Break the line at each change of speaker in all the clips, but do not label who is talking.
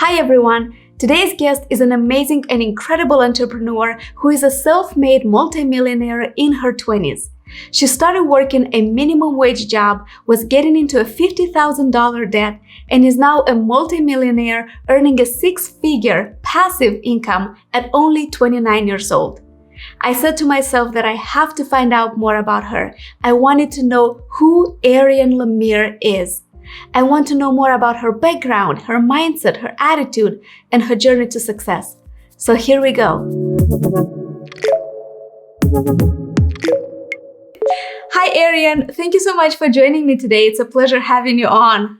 Hi everyone! Today's guest is an amazing and incredible entrepreneur who is a self-made multimillionaire in her 20s. She started working a minimum wage job, was getting into a $50,000 debt, and is now a multimillionaire earning a six-figure passive income at only 29 years old. I said to myself that I have to find out more about her. I wanted to know who Arianne Lemire is. I want to know more about her background, her mindset, her attitude, and her journey to success. So here we go. Hi, Arianne. Thank you so much for joining me today. It's a pleasure having you on.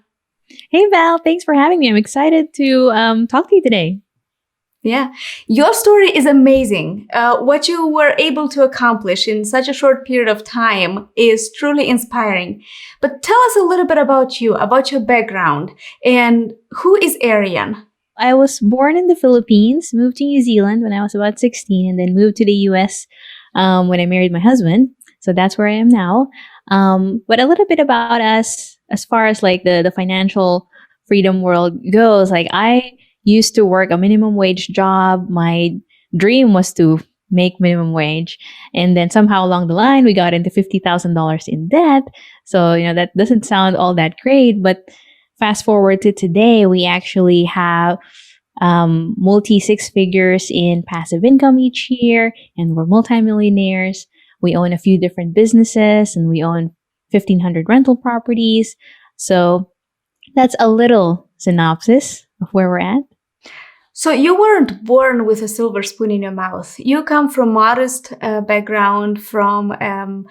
Hey, Val. Thanks for having me. I'm excited to talk to you today.
Yeah, your story is amazing. What you were able to accomplish in such a short period of time is truly inspiring. But tell us a little bit about you, about your background, and who is Arianne?
I was born in the Philippines, moved to New Zealand when I was about 16, and then moved to the US when I married my husband. So that's where I am now. But a little bit about us as far as like the financial freedom world goes. Like I used to work a minimum wage job. My dream was to make minimum wage. And then somehow along the line, we got into $50,000 in debt. So, that doesn't sound all that great. But fast forward to today, we actually have multi six figures in passive income each year. And we're multimillionaires. We own a few different businesses and we own 1,500 rental properties. So that's a little synopsis of where we're at.
So you weren't born with a silver spoon in your mouth. You come from modest background. You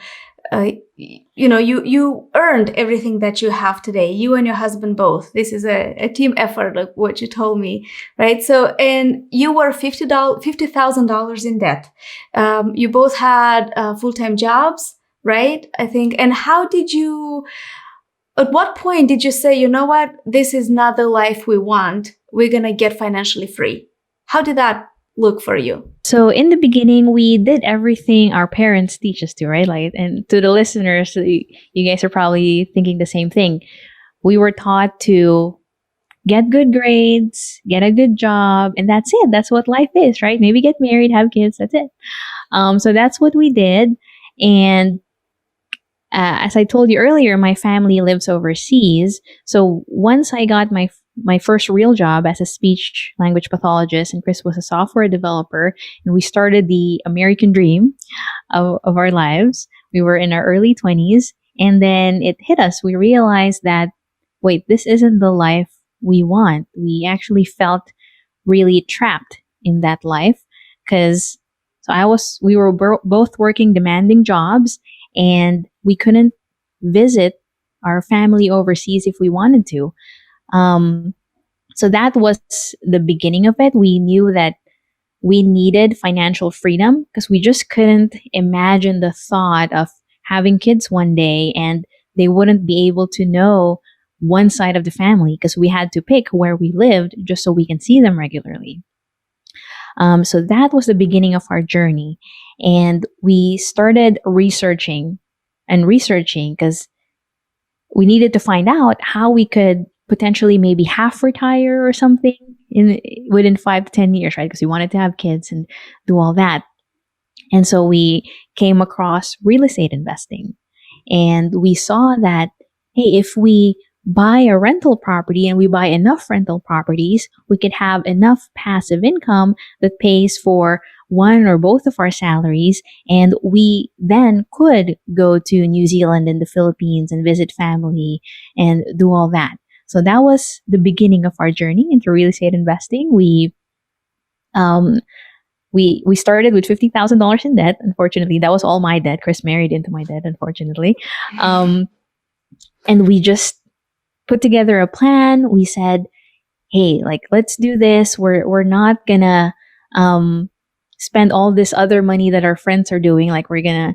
earned everything that you have today. You and your husband both. This is a team effort, like what you told me, right? So, and you were $50,000 in debt. You both had full-time jobs, right? I think. And at what point did you say, you know what, this is not the life we want? We're going to get financially free. How did that look for you?
So in the beginning, we did everything our parents teach us to, right? Like, and to the listeners, you guys are probably thinking the same thing. We were taught to get good grades, get a good job, and that's it. That's what life is, right? Maybe get married, have kids, that's it. So that's what we did. And as I told you earlier, my family lives overseas. So once I got my first real job as a speech language pathologist, and Chris was a software developer, and we started the American dream of our lives. We were in our early 20s, and then it hit us. We realized that, wait, this isn't the life we want. We actually felt really trapped in that life because we were both working demanding jobs, and we couldn't visit our family overseas if we wanted to. So that was the beginning of it. We knew that we needed financial freedom because we just couldn't imagine the thought of having kids one day and they wouldn't be able to know one side of the family because we had to pick where we lived just so we can see them regularly. So that was the beginning of our journey. And we started researching because we needed to find out how we could potentially maybe half retire or something within 5 to 10 years, right? Because we wanted to have kids and do all that. And so we came across real estate investing. And we saw that, hey, if we buy a rental property and we buy enough rental properties, we could have enough passive income that pays for one or both of our salaries. And we then could go to New Zealand and the Philippines and visit family and do all that. So that was the beginning of our journey into real estate investing. We started with $50,000 in debt. Unfortunately, that was all my debt. Chris married into my debt, unfortunately. And we just put together a plan. We said, hey, like, let's do this. We're not gonna spend all this other money that our friends are doing. Like, we're gonna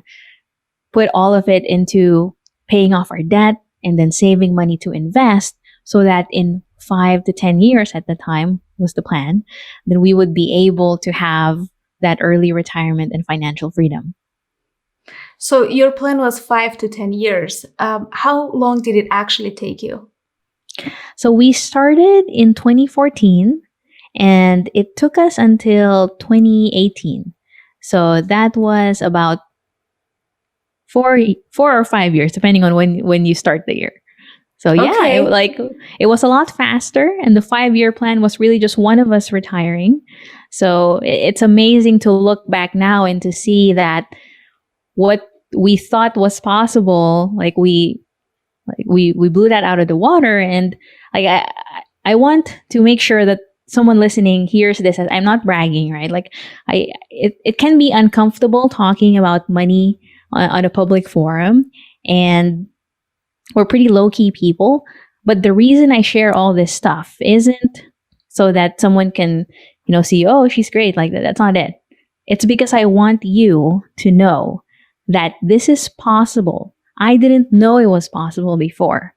put all of it into paying off our debt and then saving money to invest so that in 5 to 10 years at the time was the plan, then we would be able to have that early retirement and financial freedom.
So your plan was 5 to 10 years. How long did it actually take you?
So we started in 2014 And it took us until 2018. So that was about 4 or 5 years, depending on when you start the year. So yeah,
Okay.
it was a lot faster, and the 5 year plan was really just one of us retiring. So it's amazing to look back now and to see that what we thought was possible, we blew that out of the water. And like I want to make sure that someone listening hears this as I'm not bragging, right? Like it can be uncomfortable talking about money on a public forum, and we're pretty low key people. But the reason I share all this stuff isn't so that someone can, see, oh, she's great. Like that. That's not it. It's because I want you to know that this is possible. I didn't know it was possible before.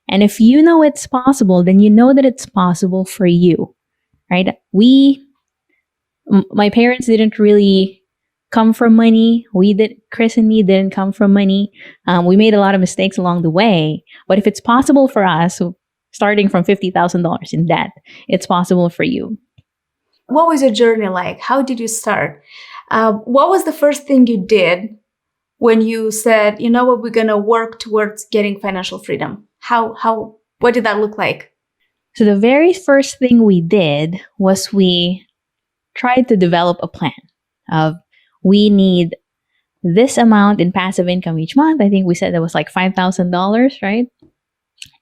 And if you know it's possible, then you know that it's possible for you, right? My parents didn't really come from money. Chris and me didn't come from money. We made a lot of mistakes along the way. But if it's possible for us, starting from $50,000 in debt, it's possible for you.
What was your journey like? How did you start? What was the first thing you did when you said, you know what, we're going to work towards getting financial freedom? What did that look like?
So the very first thing we did was we tried to develop a plan of we need this amount in passive income each month. I think we said that was like $5,000, right?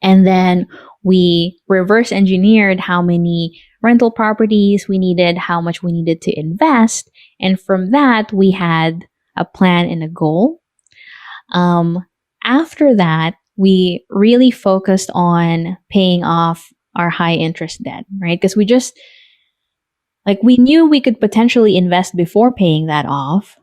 And then we reverse engineered how many rental properties we needed, how much we needed to invest. And from that, we had a plan and a goal. After that, we really focused on paying off our high interest debt, right? Because we knew we could potentially invest before paying that off,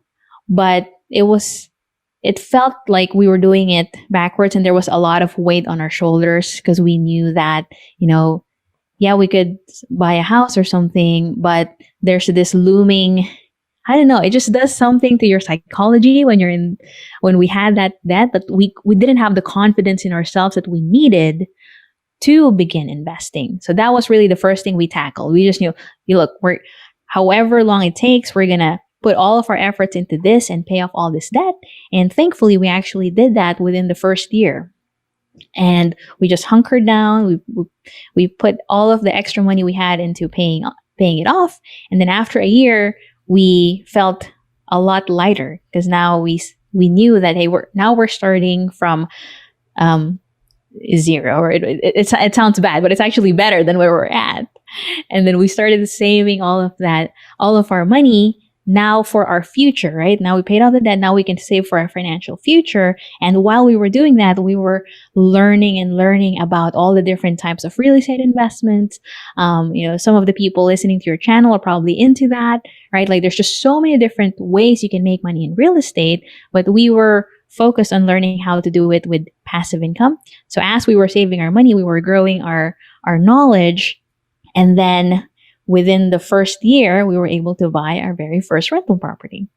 but it felt like we were doing it backwards, and there was a lot of weight on our shoulders because we knew that, we could buy a house or something, but there's this looming, I don't know, it just does something to your psychology when we had that debt, that we didn't have the confidence in ourselves that we needed to begin investing. So that was really the first thing we tackled. We just knew, look, however long it takes, we're going to put all of our efforts into this and pay off all this debt. And thankfully, we actually did that within the first year. And we just hunkered down. We put all of the extra money we had into paying it off. And then after a year, we felt a lot lighter because now we knew that, hey, we're starting from zero. Or it sounds bad, but it's actually better than where we're at. And then we started saving all of our money now for our future, right? Now we paid off the debt. Now we can save for our financial future. And while we were doing that, we were learning about all the different types of real estate investments. Some of the people listening to your channel are probably into that, right? Like there's just so many different ways you can make money in real estate, but we were focused on learning how to do it with passive income. So as we were saving our money, we were growing our knowledge. And then within the first year, we were able to buy our very first rental property.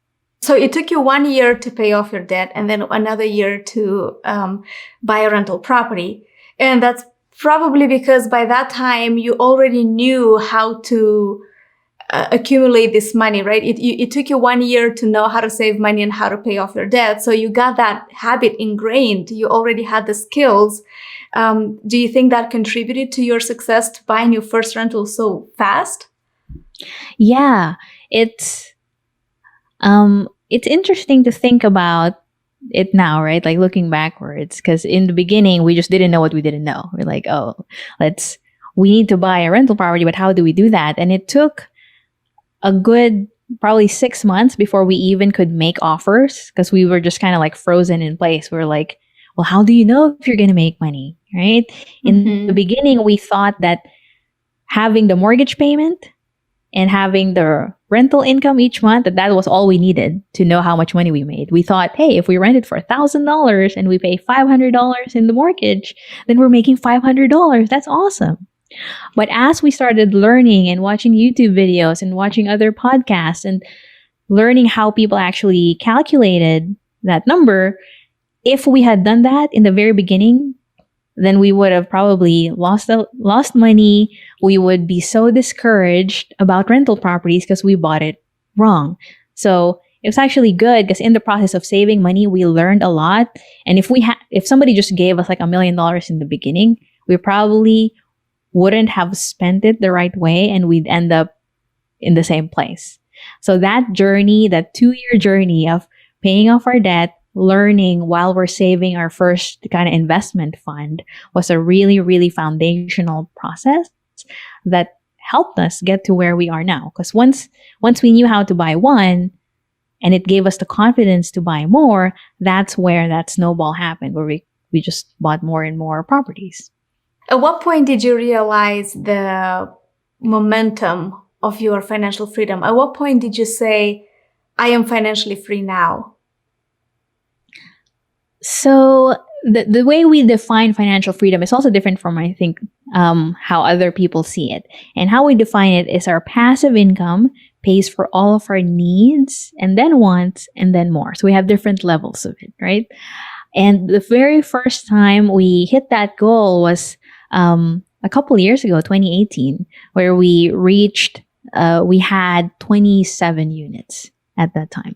So it took you 1 year to pay off your debt and then another year to buy a rental property. And that's probably because by that time you already knew how to accumulate this money, right? It took you 1 year to know how to save money and how to pay off your debt. So you got that habit ingrained. You already had the skills. Do you think that contributed to your success to buying your first rental so fast?
Yeah, it's interesting to think about it now, right? Like looking backwards, because in the beginning we just didn't know what we didn't know. We're like, oh, we need to buy a rental property, but how do we do that? And it took a good probably 6 months before we even could make offers because we were just kind of like frozen in place. We were like, well, how do you know if you're going to make money, right? In the beginning, we thought that having the mortgage payment and having the rental income each month, that was all we needed to know how much money we made. We thought, hey, if we rent it for $1,000 and we pay $500 in the mortgage, then we're making $500. That's awesome. But as we started learning and watching YouTube videos and watching other podcasts and learning how people actually calculated that number, if we had done that in the very beginning, then we would have probably lost money. We would be so discouraged about rental properties because we bought it wrong. So it was actually good because in the process of saving money, we learned a lot. And if somebody just gave us like $1 million in the beginning, we probably wouldn't have spent it the right way, and we'd end up in the same place. So that journey, that 2-year journey of paying off our debt, learning while we're saving our first kind of investment fund, was a really, really foundational process that helped us get to where we are now. Because once we knew how to buy one, and it gave us the confidence to buy more, that's where that snowball happened, where we just bought more and more properties.
At what point did you realize the momentum of your financial freedom? At what point did you say, I am financially free now?
So the way we define financial freedom is also different from, I think, how other people see it. And how we define it is our passive income pays for all of our needs and then wants and then more. So we have different levels of it, right? And the very first time we hit that goal was a couple years ago, 2018, where we had 27 units at that time.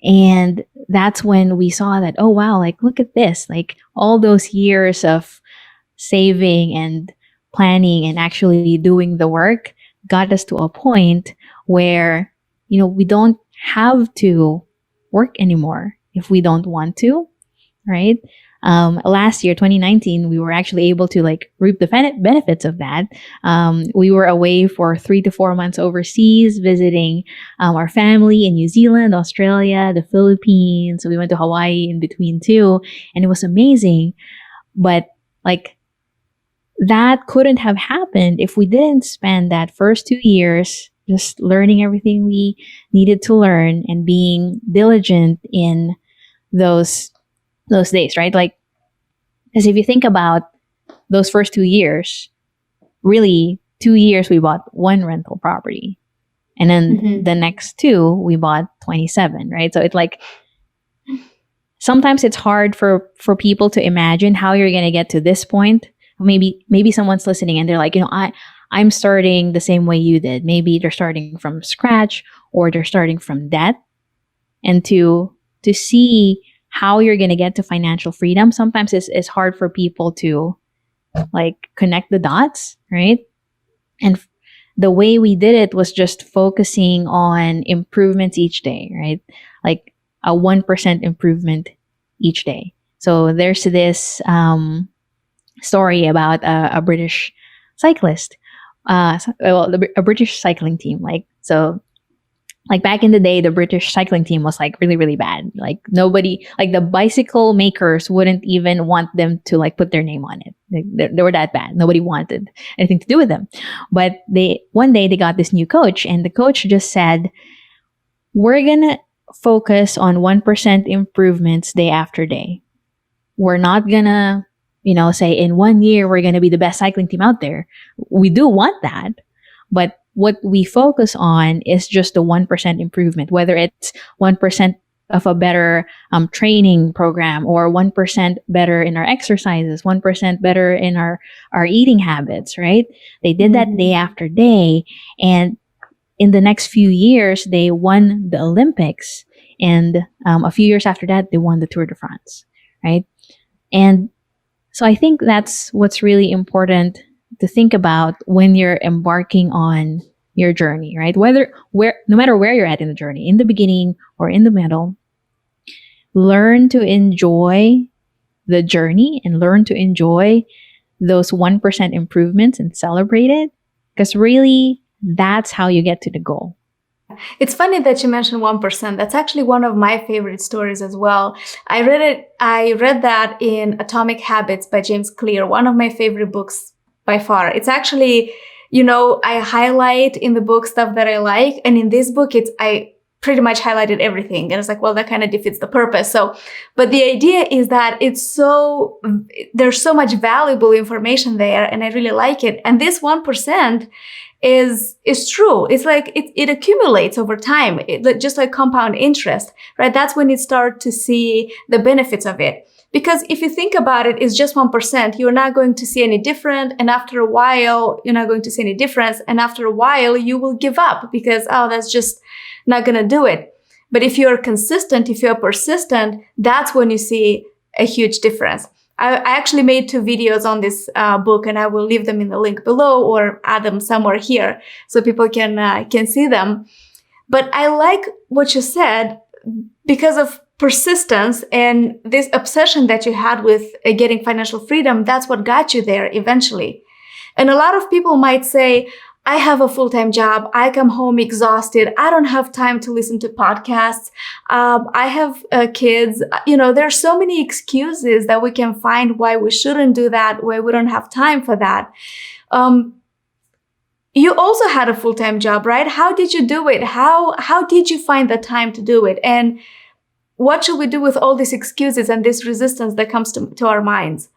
And that's when we saw that, oh, wow, like, look at this. Like, all those years of saving and planning and actually doing the work got us to a point where, we don't have to work anymore if we don't want to, right? Last year, 2019, we were actually able to reap the benefits of that. We were away for 3 to 4 months overseas, visiting our family in New Zealand, Australia, the Philippines. So we went to Hawaii in between too, and it was amazing. But that couldn't have happened if we didn't spend that first 2 years just learning everything we needed to learn and being diligent in those days, right? Because if you think about those first 2 years, really 2 years we bought one rental property, and then the next 2 we bought 27, right? So it's sometimes it's hard for people to imagine how you're going to get to this point. Maybe someone's listening and they're like, I'm starting the same way you did. Maybe they're starting from scratch or they're starting from debt, and to see how you're going to get to financial freedom, sometimes it's hard for people to connect the dots, right? And the way we did it was just focusing on improvements each day, right? Like a 1% improvement each day. So there's this story about a British cyclist, a British cycling team. Back in the day, the British cycling team was really, really bad. Nobody, the bicycle makers wouldn't even want them to put their name on it. They were that bad. Nobody wanted anything to do with them. But one day they got this new coach, and the coach just said, we're going to focus on 1% improvements day after day. We're not going to, say in 1 year, we're going to be the best cycling team out there. We do want that. But what we focus on is just the 1% improvement, whether it's 1% of a better training program, or 1% better in our exercises, 1% better in our eating habits, right? They did that day after day. And in the next few years, they won the Olympics. And a few years after that, they won the Tour de France, right? And so I think that's what's really important to think about when you're embarking on your journey, right? No matter where you're at in the journey, in the beginning or in the middle, learn to enjoy the journey and learn to enjoy those 1% improvements and celebrate it, because really that's how you get to the goal.
It's funny that you mentioned 1%. That's actually one of my favorite stories as well. I read that in Atomic Habits by James Clear, one of my favorite books by far. It's actually, I highlight in the book stuff that I like. And in this book, I pretty much highlighted everything. And it's well, that kind of defeats the purpose. So, but the idea is that there's so much valuable information there, and I really like it. And this 1% is true. It's it accumulates over time, just like compound interest, right? That's when you start to see the benefits of it. Because if you think about it, it's just 1%. You're not going to see any different. And after a while, you're not going to see any difference. And after a while, you will give up because, oh, that's just not going to do it. But if you're consistent, if you're persistent, that's when you see a huge difference. I actually made 2 videos on this book, and I will leave them in the link below or add them somewhere here so people can see them. But I like what you said because of persistence and this obsession that you had with getting financial freedom. That's what got you there eventually. And a lot of people might say, I have a full-time job. I come home exhausted. I don't have time to listen to podcasts. I have kids. There's so many excuses that we can find why we shouldn't do that, why we don't have time for that. You also had a full-time job, right? How did you do it? How did you find the time to do it? And what should we do with all these excuses and this resistance that comes to our minds?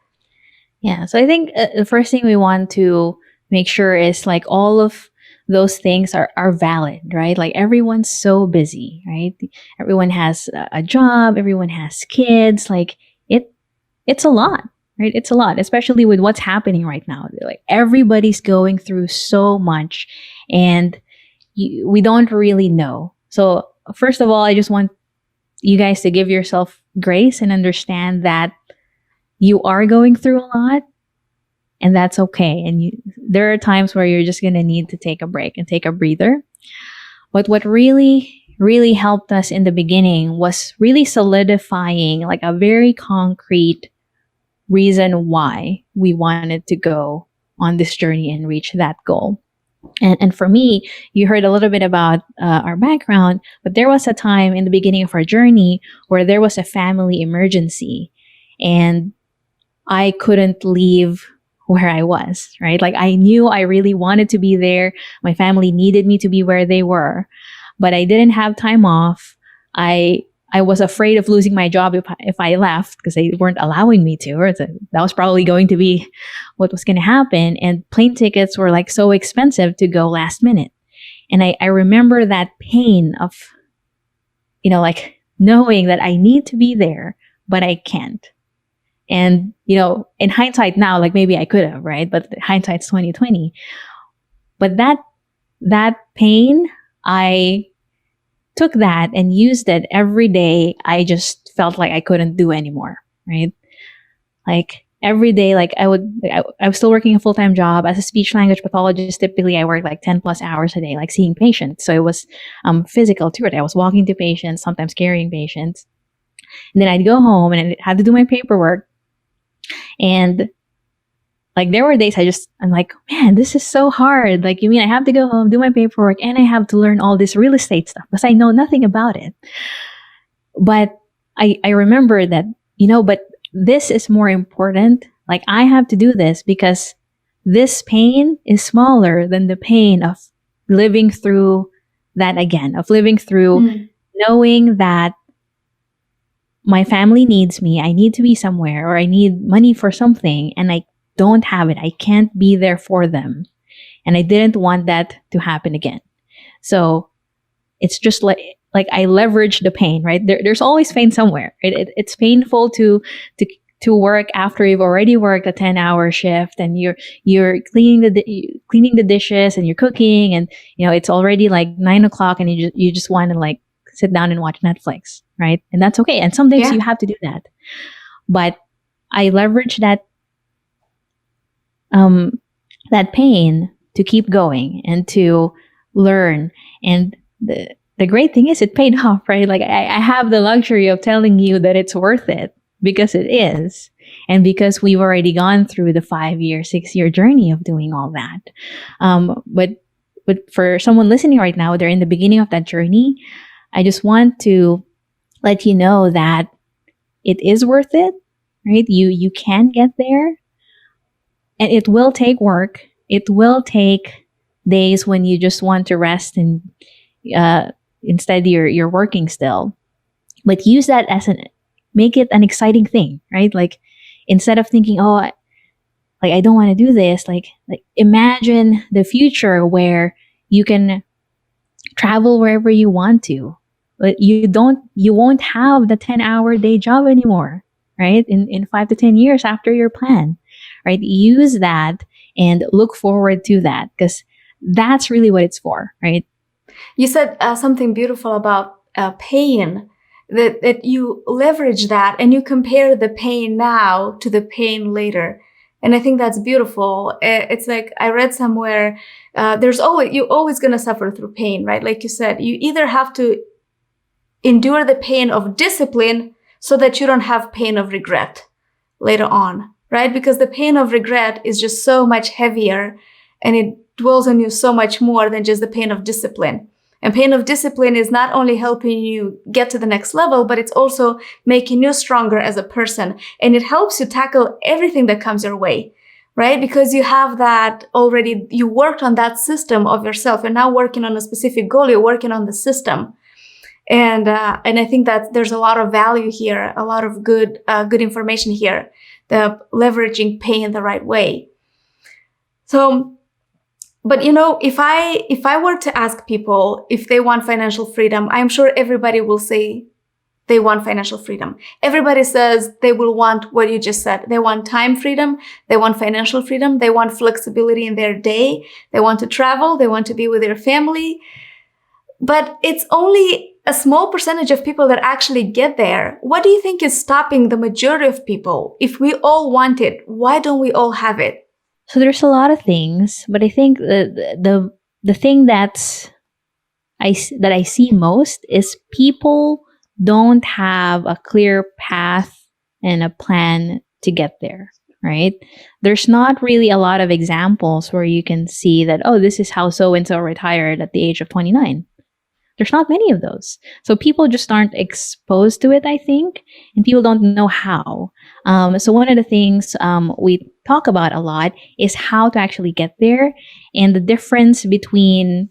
Yeah. So I think the first thing we want to make sure is like all of those things are valid, right? Like everyone's so busy, right? Everyone has a job, everyone has kids. Like it's a lot, right? It's a lot, especially with what's happening right now. Like everybody's going through so much and we don't really know. So first of all, I just want you guys to give yourself grace and understand that you are going through a lot. And that's okay. And there are times where you're just going to need to take a break and take a breather. But what really, really helped us in the beginning was really solidifying like a very concrete reason why we wanted to go on this journey and reach that goal. And for me, you heard a little bit about our background, but there was a time in the beginning of our journey where there was a family emergency and I couldn't leave where I was, right? Like I knew I really wanted to be there. My family needed me to be where they were, but I didn't have time off. I was afraid of losing my job if I left because they weren't allowing me to, or that was probably going to be what was going to happen. And plane tickets were like so expensive to go last minute. And I remember that pain of, like knowing that I need to be there, but I can't. And, in hindsight now, like maybe I could have, right? But hindsight's 2020. But that pain, I took that and used it every day. I just felt like I couldn't do anymore, right? Like every day, like I was still working a full-time job as a speech language pathologist. Typically I worked like 10 plus hours a day, like seeing patients. So it was physical too. I was walking to patients, sometimes carrying patients. And then I'd go home and I had to do my paperwork. And like there were days I'm like, man, this is so hard. Like, you mean I have to go home, do my paperwork, and I have to learn all this real estate stuff because I know nothing about it. But I remember that, but this is more important. Like I have to do this because this pain is smaller than the pain of living through that again, of living through knowing that my family needs me, I need to be somewhere, or I need money for something, and I don't have it. I can't be there for them. And I didn't want that to happen again. So it's just like I leverage the pain, right? There's always pain somewhere. Right? It's painful to work after you've already worked a 10-hour shift and you're cleaning the dishes and you're cooking and it's already like 9:00 and you just want to like sit down and watch Netflix, right? And that's okay. And some days you have to do that. But I leverage that pain to keep going and to learn. And the great thing is it paid off, right? Like I have the luxury of telling you that it's worth it because it is. And because we've already gone through the 5-year, 6-year journey of doing all that. But for someone listening right now, they're in the beginning of that journey. I just want to let you know that it is worth it, right? You can get there, and it will take work. It will take days when you just want to rest and instead you're working still. But use that make it an exciting thing, right? Like instead of thinking, I don't want to do this, like imagine the future where you can travel wherever you want to. But you won't have the 10-hour day job anymore, right? In 5 to 10 years after your plan, right? Use that and look forward to that, because that's really what it's for, right?
You said something beautiful about pain, that you leverage that and you compare the pain now to the pain later. And I think that's beautiful. It's like I read somewhere, you're always going to suffer through pain, right? Like you said, you either have to endure the pain of discipline so that you don't have pain of regret later on, right? Because the pain of regret is just so much heavier and it dwells on you so much more than just the pain of discipline. And pain of discipline is not only helping you get to the next level, but it's also making you stronger as a person. And it helps you tackle everything that comes your way, right? Because you have that already, you worked on that system of yourself. You're now working on a specific goal. You're working on the system. And I think that there's a lot of value here, a lot of good information here, the leveraging pain the right way. So, but if I were to ask people if they want financial freedom, I'm sure everybody will say they want financial freedom. Everybody says they will want what you just said. They want time freedom. They want financial freedom. They want flexibility in their day. They want to travel. They want to be with their family. But it's only a small percentage of people that actually get there. What do you think is stopping the majority of people? If we all want it, why don't we all have it?
So there's a lot of things, but I think the thing that I see most is people don't have a clear path and a plan to get there, right? There's not really a lot of examples where you can see that, oh, this is how so and so retired at the age of 29. There's not many of those. So people just aren't exposed to it, I think, and people don't know how. So one of the things we talk about a lot is how to actually get there and the difference between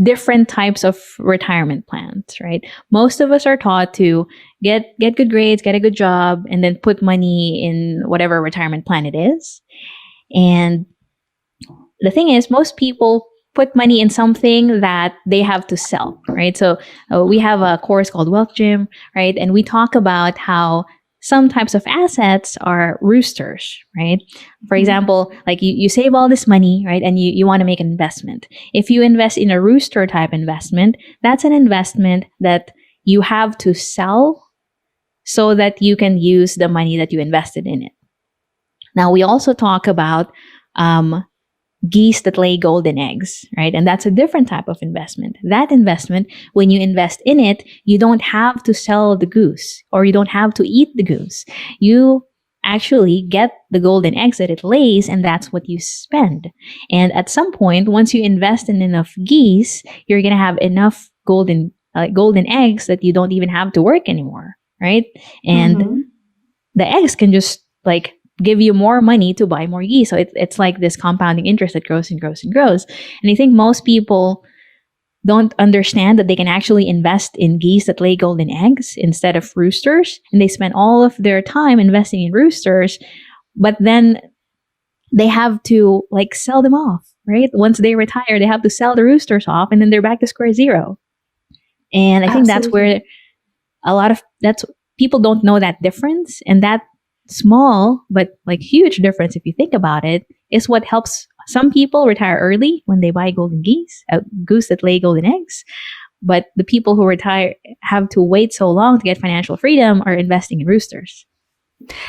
different types of retirement plans, right? Most of us are taught to get good grades, get a good job, and then put money in whatever retirement plan it is. And the thing is, most people put money in something that they have to sell, right? So we have a course called Wealth Gym, right? And we talk about how some types of assets are roosters, right? For example, like you save all this money, right? And you want to make an investment. If you invest in a rooster type investment, that's an investment that you have to sell so that you can use the money that you invested in it. Now, we also talk about geese that lay golden eggs, right? And that's a different type of investment. That investment, when you invest in it, you don't have to sell the goose or you don't have to eat the goose. You actually get the golden eggs that it lays, and that's what you spend. And at some point, once you invest in enough geese, you're going to have enough golden eggs that you don't even have to work anymore, right? And the eggs can just give you more money to buy more geese. So it's like this compounding interest that grows and grows and grows. And I think most people don't understand that they can actually invest in geese that lay golden eggs instead of roosters. And they spend all of their time investing in roosters, but then they have to sell them off, right? Once they retire, they have to sell the roosters off and then they're back to square zero. And I think that's where that's people don't know that difference. And that small but huge difference, if you think about it, is what helps some people retire early when they buy golden geese, a goose that lay golden eggs. But the people who retire have to wait so long to get financial freedom are investing in roosters.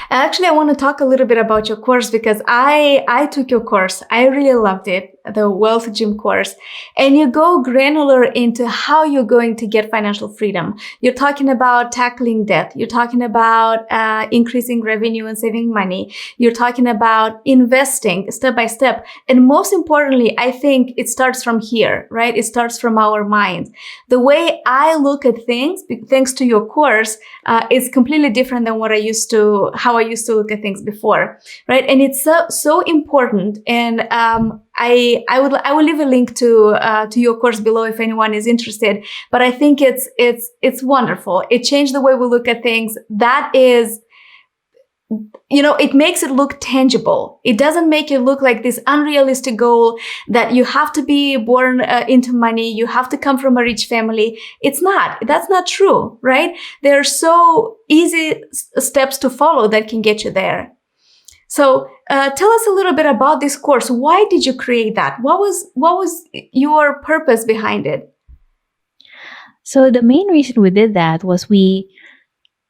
Actually, I want to talk a little bit about your course because I took your course. I really loved it, the Wealth Gym course. And you go granular into how you're going to get financial freedom. You're talking about tackling debt. You're talking about increasing revenue and saving money. You're talking about investing step by step. And most importantly, I think it starts from here, right? It starts from our mind. The way I look at things, thanks to your course, is completely different than how I used to look at things before, right? And it's so important. And I will leave a link to your course below if anyone is interested. But I think it's wonderful. It changed the way we look at things. That is it makes it look tangible. It doesn't make it look like this unrealistic goal that you have to be born into money, you have to come from a rich family. It's not. That's not true, right? There are so easy steps to follow that can get you there. So tell us a little bit about this course. Why did you create that? What was your purpose behind it?
So the main reason we did that was we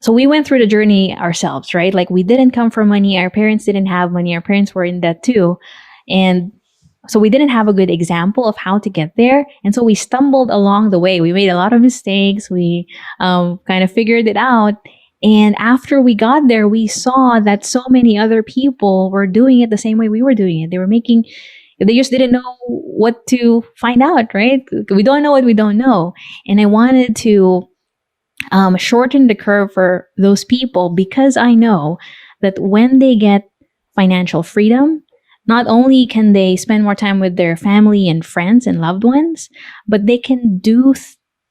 went through the journey ourselves, right? Like we didn't come from money. Our parents didn't have money. Our parents were in debt too. And so we didn't have a good example of how to get there. And so we stumbled along the way. We made a lot of mistakes. We kind of figured it out. And after we got there, we saw that so many other people were doing it the same way we were doing it. They just didn't know what to find out, right? We don't know what we don't know. And I wanted to shorten the curve for those people because I know that when they get financial freedom, not only can they spend more time with their family and friends and loved ones, but they can do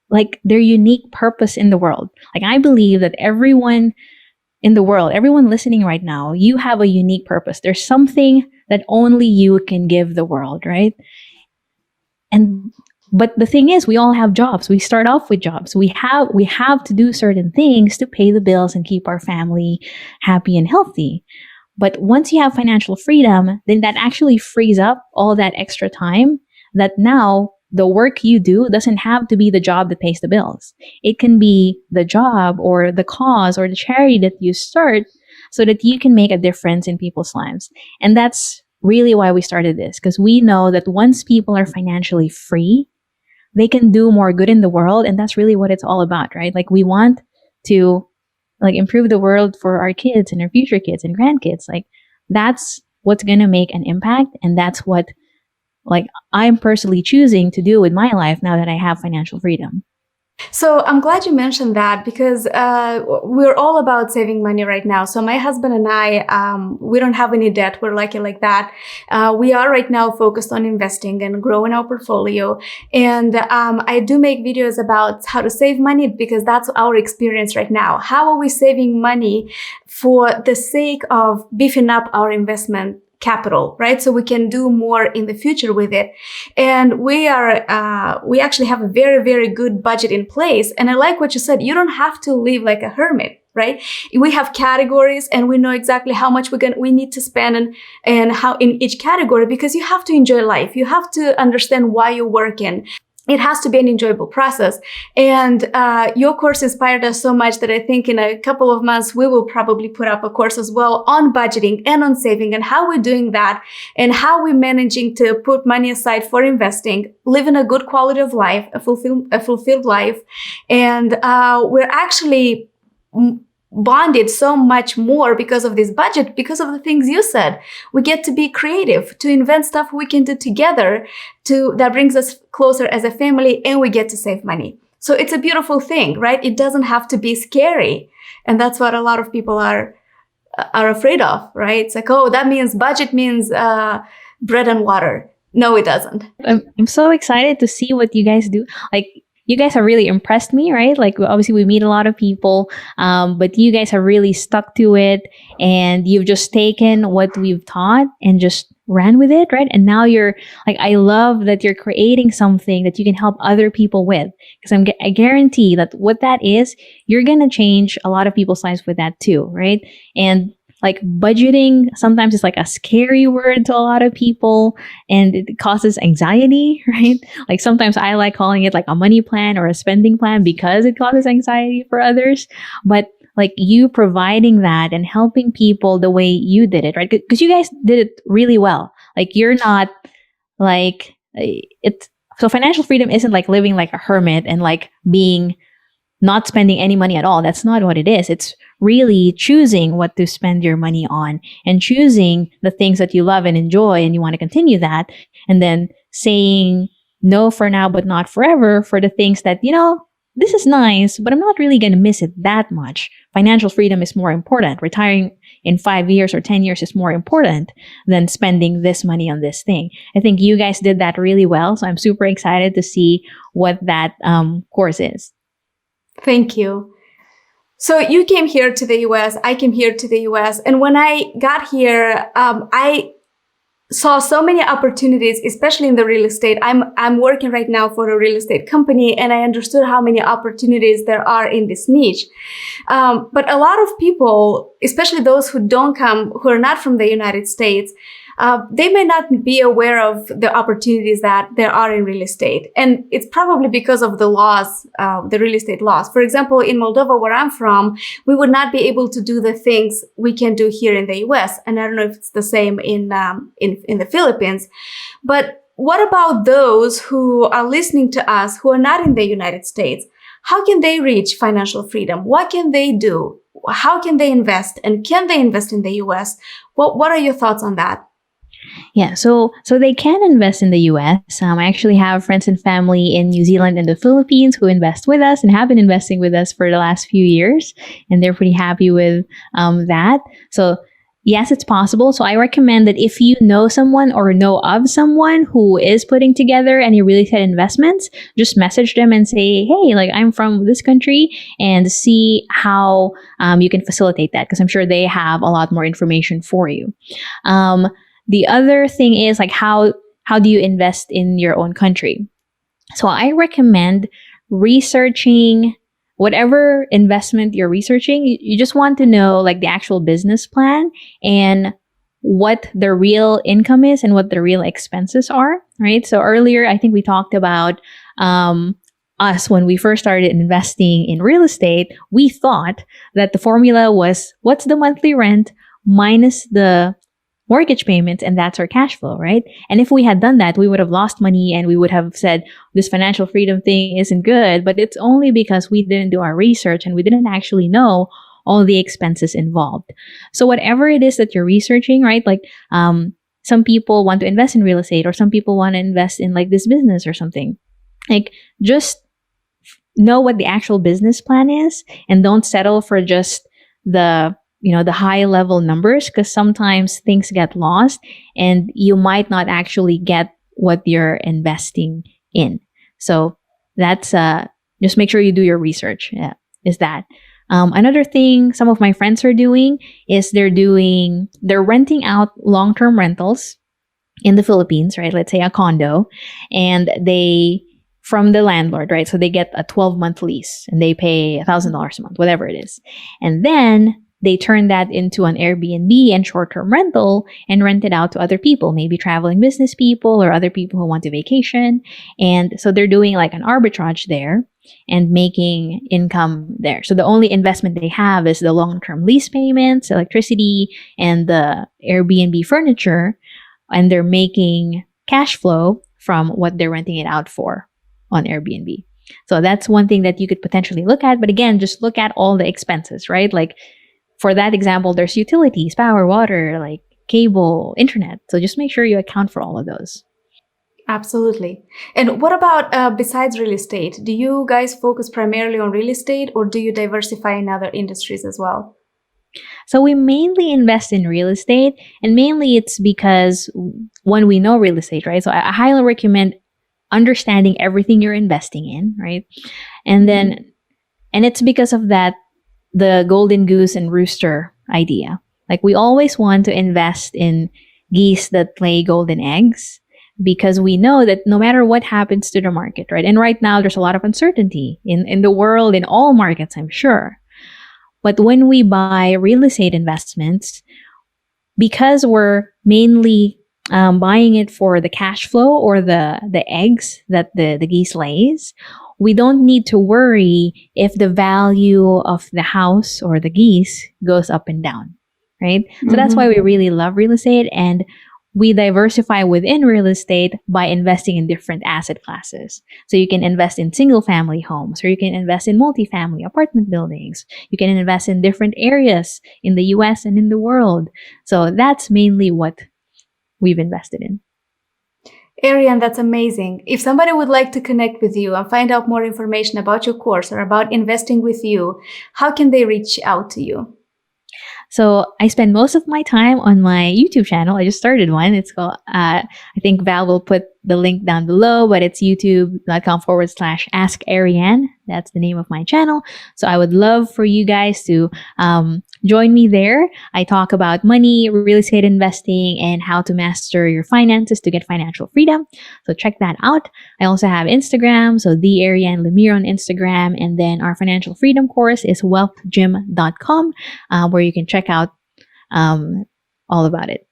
like their unique purpose in the world. Like I believe that everyone in the world, everyone listening right now, you have a unique purpose. There's something that only you can give the world, right? But the thing is, we all have jobs. We start off with jobs. We have to do certain things to pay the bills and keep our family happy and healthy. But once you have financial freedom, then that actually frees up all that extra time that now the work you do doesn't have to be the job that pays the bills. It can be the job or the cause or the charity that you start so that you can make a difference in people's lives. And that's really why we started this, because we know that once people are financially free, they can do more good in the world. And that's really what it's all about, right? Like we want to like improve the world for our kids and our future kids and grandkids. Like that's what's going to make an impact. And that's what like I'm personally choosing to do with my life now that I have financial freedom.
So I'm glad you mentioned that because we're all about saving money right now. So my husband and I, we don't have any debt. We're lucky like that. We are right now focused on investing and growing our portfolio. And I do make videos about how to save money because that's our experience right now. How are we saving money for the sake of beefing up our investment capital, right? So we can do more in the future with it. And we actually have a very, very good budget in place. And I like what you said. You don't have to live like a hermit, right? We have categories and we know exactly how much we need to spend and how in each category, because you have to enjoy life. You have to understand why you're working. It has to be an enjoyable process. And your course inspired us so much that I think in a couple of months, we will probably put up a course as well on budgeting and on saving and how we're doing that and how we're managing to put money aside for investing, living a good quality of life, a fulfilled life. And we're actually bonded so much more because of this budget, because of the things you said. We get to be creative, to invent stuff we can do together that brings us closer as a family, and we get to save money. So it's a beautiful thing, right? It doesn't have to be scary. And that's what a lot of people are afraid of, right? It's like, oh, that means budget means bread and water. No, it doesn't.
I'm so excited to see what you guys do. Like, you guys have really impressed me, right? Like, obviously, we meet a lot of people, but you guys have really stuck to it, and you've just taken what we've taught and just ran with it, right? And now you're like, I love that you're creating something that you can help other people with, because I guarantee that what that is, you're gonna change a lot of people's lives with that too, right? And like budgeting sometimes is like a scary word to a lot of people and it causes anxiety, right? Like sometimes I like calling it like a money plan or a spending plan because it causes anxiety for others. But like you providing that and helping people the way you did it, right? Because you guys did it really well. Like you're not like so financial freedom isn't like living like a hermit and like being not spending any money at all. That's not what it is. It's really choosing what to spend your money on and choosing the things that you love and enjoy and you want to continue that. And then saying no for now, but not forever for the things that, this is nice, but I'm not really going to miss it that much. Financial freedom is more important. Retiring in 5 years or 10 years is more important than spending this money on this thing. I think you guys did that really well. So I'm super excited to see what that course is.
Thank you. So you came here to the US, I came here to the US. And when I got here, I saw so many opportunities, especially in the real estate. I'm working right now for a real estate company, and I understood how many opportunities there are in this niche. But a lot of people, especially those who are not from the United States, they may not be aware of the opportunities that there are in real estate. And it's probably because of the laws, the real estate laws. For example, in Moldova, where I'm from, we would not be able to do the things we can do here in the US. And I don't know if it's the same in the Philippines. But what about those who are listening to us who are not in the United States? How can they reach financial freedom? What can they do? How can they invest? And can they invest in the US? What are your thoughts on that?
Yeah, so they can invest in the US. I actually have friends and family in New Zealand and the Philippines who invest with us and have been investing with us for the last few years, and they're pretty happy with that. So yes, it's possible. So I recommend that if you know someone or know of someone who is putting together any real estate investments, just message them and say, hey, like I'm from this country, and see how you can facilitate that, because I'm sure they have a lot more information for you. The other thing is like how do you invest in your own country? So I recommend researching whatever investment you're researching. You just want to know like the actual business plan and what the real income is and what the real expenses are, right? So earlier, I think we talked about us when we first started investing in real estate. We thought that the formula was what's the monthly rent minus the mortgage payments, and that's our cash flow, right? And if we had done that, we would have lost money and we would have said this financial freedom thing isn't good. But it's only because we didn't do our research and we didn't actually know all the expenses involved. So whatever it is that you're researching, right? Like some people want to invest in real estate, or some people want to invest in like this business or something. Like just know what the actual business plan is, and don't settle for just the high level numbers, because sometimes things get lost and you might not actually get what you're investing in. So that's just make sure you do your research. Yeah, is that. Another thing some of my friends are doing is they're renting out long-term rentals in the Philippines, right? Let's say a condo, and from the landlord, right? So they get a 12-month lease and they pay $1,000 a month, whatever it is. And then they turn that into an Airbnb and short-term rental and rent it out to other people, maybe traveling business people or other people who want to vacation. And so they're doing like an arbitrage there and making income there. So the only investment they have is the long-term lease payments, electricity, and the Airbnb furniture. And they're making cash flow from what they're renting it out for on Airbnb. So that's one thing that you could potentially look at. But again, just look at all the expenses, right? Like, for that example, there's utilities, power, water, like cable, internet. So just make sure you account for all of those.
Absolutely. And what about besides real estate? Do you guys focus primarily on real estate, or do you diversify in other industries as well?
So we mainly invest in real estate, and mainly it's because when we know real estate, right? So I highly recommend understanding everything you're investing in, right? And it's because of that, the golden goose and rooster idea. Like we always want to invest in geese that lay golden eggs, because we know that no matter what happens to the market, right? And right now there's a lot of uncertainty in the world, in all markets, I'm sure. But when we buy real estate investments, because we're mainly buying it for the cash flow or the eggs that the geese lays, we don't need to worry if the value of the house or the geese goes up and down, right? So that's why we really love real estate, and we diversify within real estate by investing in different asset classes. So you can invest in single family homes, or you can invest in multifamily apartment buildings. You can invest in different areas in the US and in the world. So that's mainly what we've invested in.
Arianne, that's amazing. If somebody would like to connect with you and find out more information about your course or about investing with you, how can they reach out to you?
So I spend most of my time on my YouTube channel. I just started one. It's called, I think Val will put the link down below, but it's youtube.com/ask Arianne. That's the name of my channel. So I would love for you guys to join me there. I talk about money, real estate investing, and how to master your finances to get financial freedom. So check that out. I also have Instagram, so the Arianne Lemire on Instagram, and then our financial freedom course is wealthgym.com, where you can check out all about it.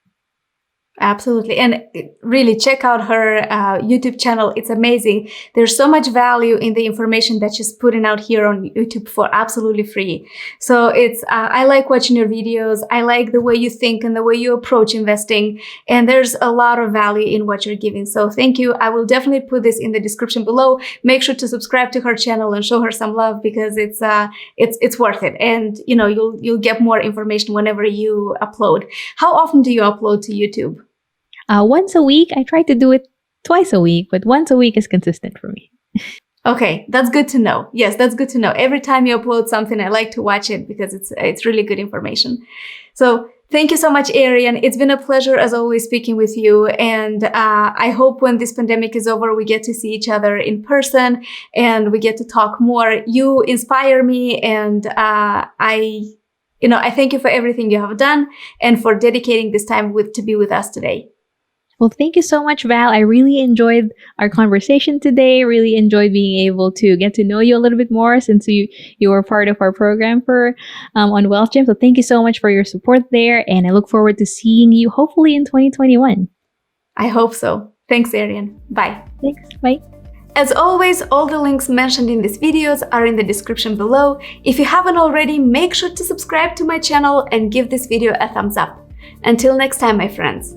Absolutely. And really check out her YouTube channel. It's amazing. There's so much value in the information that she's putting out here on YouTube for absolutely free. So I like watching your videos. I like the way you think and the way you approach investing. And there's a lot of value in what you're giving. So thank you. I will definitely put this in the description below. Make sure to subscribe to her channel and show her some love, because it's worth it. And you'll get more information whenever you upload. How often do you upload to YouTube?
Once a week. I try to do it twice a week, but once a week is consistent for me.
Okay, that's good to know. Yes, that's good to know. Every time you upload something, I like to watch it because it's really good information. So thank you so much, Arianne. It's been a pleasure as always speaking with you. And I hope when this pandemic is over, we get to see each other in person and we get to talk more. You inspire me, and I thank you for everything you have done and for dedicating this time to be with us today.
Well, thank you so much, Val. I really enjoyed our conversation today. Really enjoyed being able to get to know you a little bit more, since you were part of our program on Wealth Gym. So thank you so much for your support there. And I look forward to seeing you hopefully in 2021.
I hope so. Thanks, Arianne. Bye.
Thanks. Bye.
As always, all the links mentioned in these videos are in the description below. If you haven't already, make sure to subscribe to my channel and give this video a thumbs up. Until next time, my friends.